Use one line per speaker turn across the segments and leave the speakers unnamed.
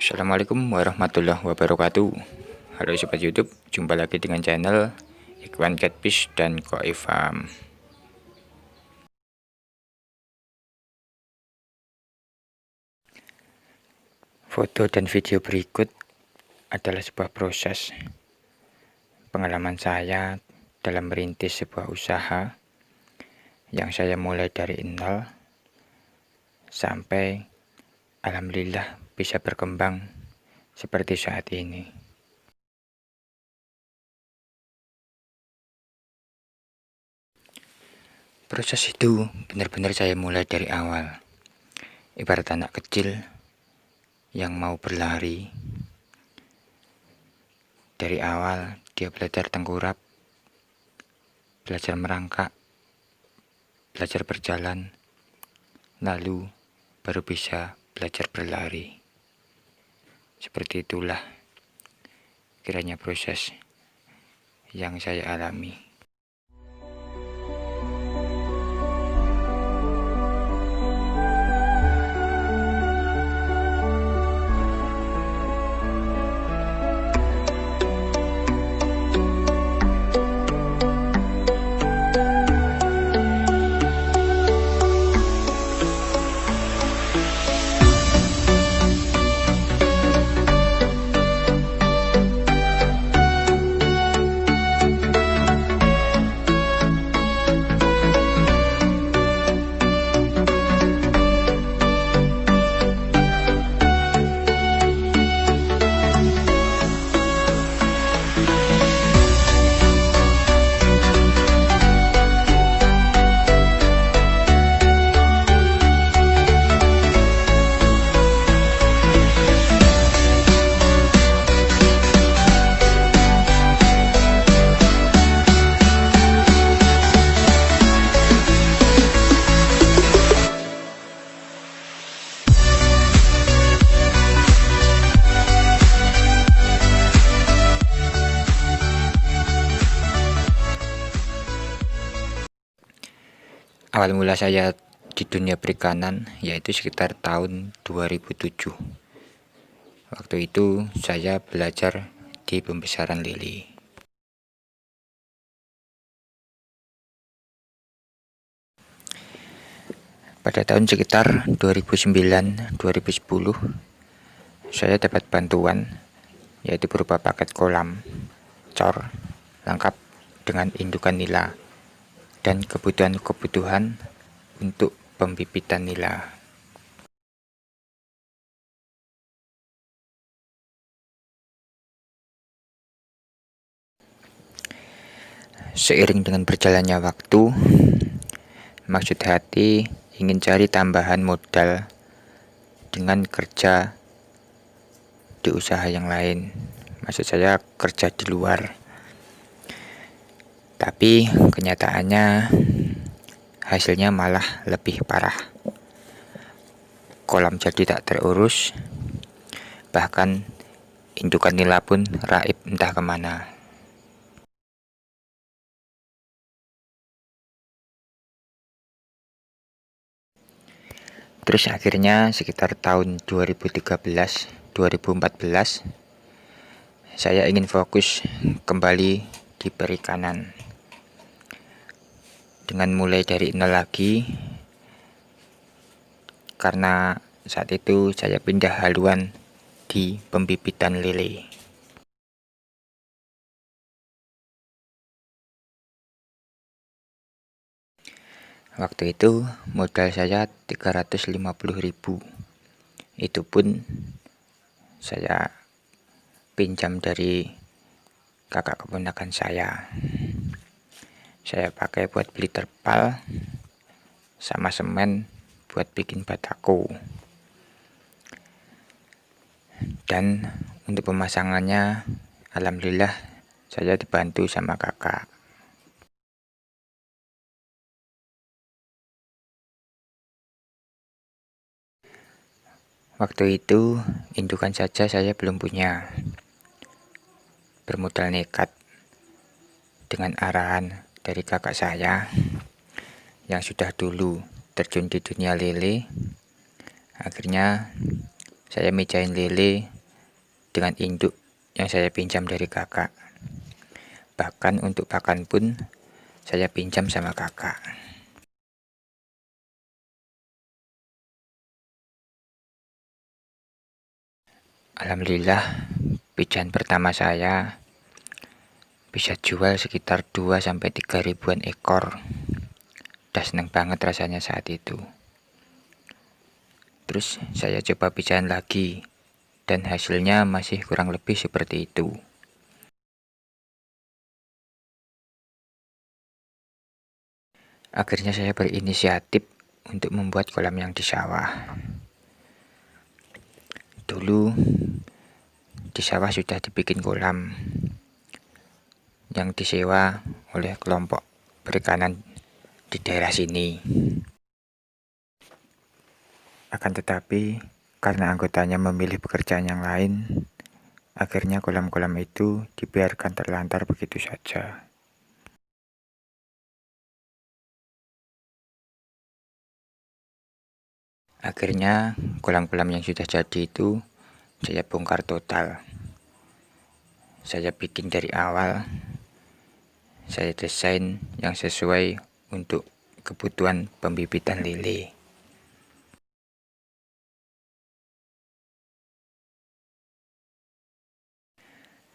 Assalamualaikum warahmatullahi wabarakatuh. Halo sobat YouTube, jumpa lagi dengan channel Ikhwan Catfish dan Koi Farm. Foto dan video berikut adalah sebuah proses pengalaman saya dalam merintis sebuah usaha yang saya mulai dari nol sampai alhamdulillah bisa berkembang seperti saat ini. Proses itu benar-benar saya mulai dari awal, ibarat anak kecil yang mau berlari. Dari awal dia belajar tengkurap, belajar merangkak, belajar berjalan, lalu baru bisa belajar berlari. Seperti itulah kiranya proses yang saya alami. Awal mula saya di dunia perikanan yaitu sekitar tahun 2007. Waktu itu saya belajar di pembesaran lele. Pada tahun sekitar 2009-2010 saya dapat bantuan yaitu berupa paket kolam cor lengkap dengan indukan nila dan kebutuhan untuk pembibitan nila. Seiring dengan berjalannya waktu, maksud hati ingin cari tambahan modal dengan kerja di usaha yang lain. Maksud saya kerja di luar. Tapi kenyataannya hasilnya malah lebih parah. Kolam jadi tak terurus, bahkan indukan nila pun raib entah kemana. Terus akhirnya sekitar tahun 2013-2014 saya ingin fokus kembali di perikanan. Dengan mulai dari nol lagi, karena saat itu saya pindah haluan di pembibitan lele. Waktu itu modal saya 350.000. Itu pun saya pinjam dari kakak keponakan saya. Saya pakai buat beli terpal sama semen buat bikin batako. Dan untuk pemasangannya alhamdulillah saya dibantu sama kakak. Waktu itu indukan saja saya belum punya. Bermodal nekat dengan arahan dari kakak saya yang sudah dulu terjun di dunia lele. Akhirnya saya mecahin lele dengan induk yang saya pinjam dari kakak. Bahkan untuk pakan pun saya pinjam sama kakak. Alhamdulillah, pijahan pertama saya bisa jual sekitar 2-3 ribuan ekor. Udah seneng banget rasanya saat itu. Terus saya coba pijahan lagi, dan hasilnya masih kurang lebih seperti itu. Akhirnya saya berinisiatif untuk membuat kolam yang di sawah. Dulu di sawah sudah dibikin kolam yang disewa oleh kelompok perikanan di daerah sini. Akan tetapi karena anggotanya memilih pekerjaan yang lain, akhirnya kolam-kolam itu dibiarkan terlantar begitu saja. Akhirnya kolam-kolam yang sudah jadi itu saya bongkar total. Saya bikin dari awal, saya desain yang sesuai untuk kebutuhan pembibitan lele.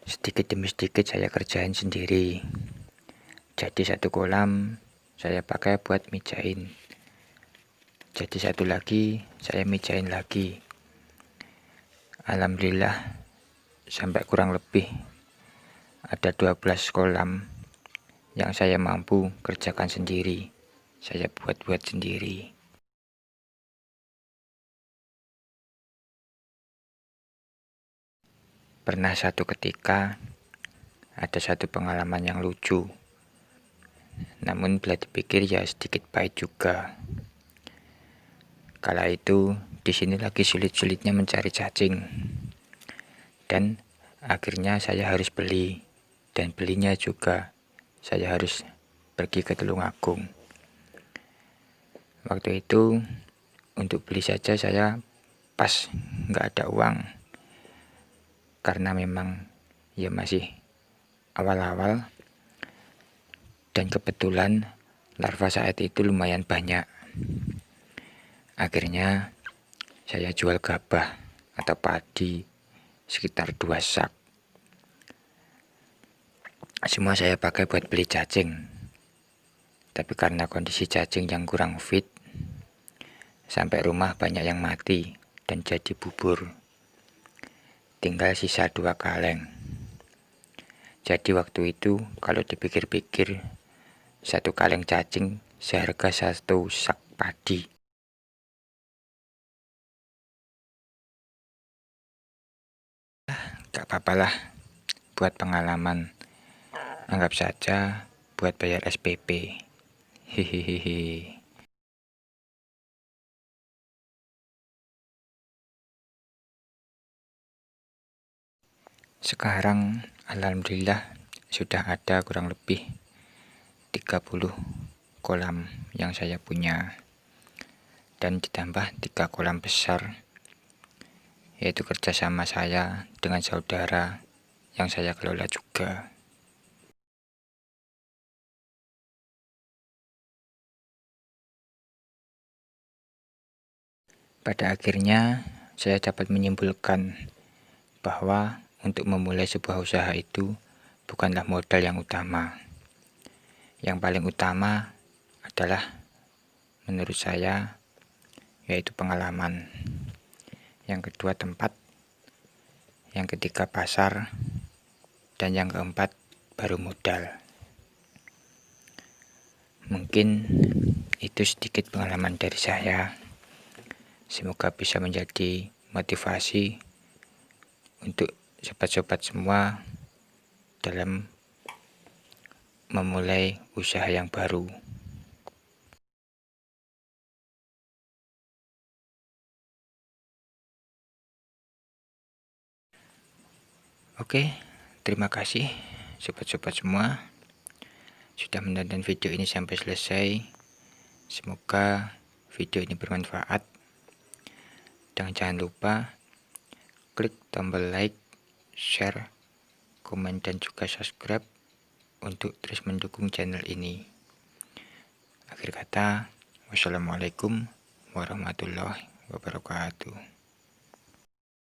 Sedikit demi sedikit saya kerjain sendiri. Jadi satu kolam saya pakai buat mijain. Jadi satu lagi saya mijain lagi. Alhamdulillah sampai kurang lebih ada 12 kolam yang saya mampu kerjakan sendiri. Saya buat-buat sendiri. Pernah satu ketika ada satu pengalaman yang lucu. Namun bila dipikir ya sedikit pahit juga. Kala itu di sini lagi sulit-sulitnya mencari cacing. Dan akhirnya saya harus beli, dan belinya juga saya harus pergi ke Tulungagung. Waktu itu untuk beli saja saya pas nggak ada uang, karena memang ya masih awal-awal, dan kebetulan larva saat itu lumayan banyak. Akhirnya saya jual gabah atau padi sekitar 2 sak. Semua saya pakai buat beli cacing. Tapi karena kondisi cacing yang kurang fit, sampai rumah banyak yang mati dan jadi bubur. Tinggal sisa 2 kaleng. Jadi waktu itu kalau dipikir-pikir, 1 kaleng cacing seharga 1 sak padi. Gak apa-apalah, buat pengalaman. Anggap saja buat bayar SPP. Hihihi. Sekarang alhamdulillah sudah ada kurang lebih 30 kolam yang saya punya, dan ditambah 3 kolam besar, yaitu kerjasama saya dengan saudara yang saya kelola juga. Pada akhirnya saya dapat menyimpulkan bahwa untuk memulai sebuah usaha itu bukanlah modal yang utama. Yang paling utama adalah menurut saya yaitu pengalaman. Yang kedua tempat, yang ketiga pasar, dan yang keempat baru modal. Mungkin itu sedikit pengalaman dari saya. Semoga bisa menjadi motivasi untuk sobat-sobat semua dalam memulai usaha yang baru. Oke, terima kasih sobat-sobat semua sudah menonton video ini sampai selesai. Semoga video ini bermanfaat. Dan jangan lupa klik tombol like share, komen, dan juga subscribe untuk terus mendukung channel ini. Akhir kata, wassalamualaikum warahmatullahi wabarakatuh.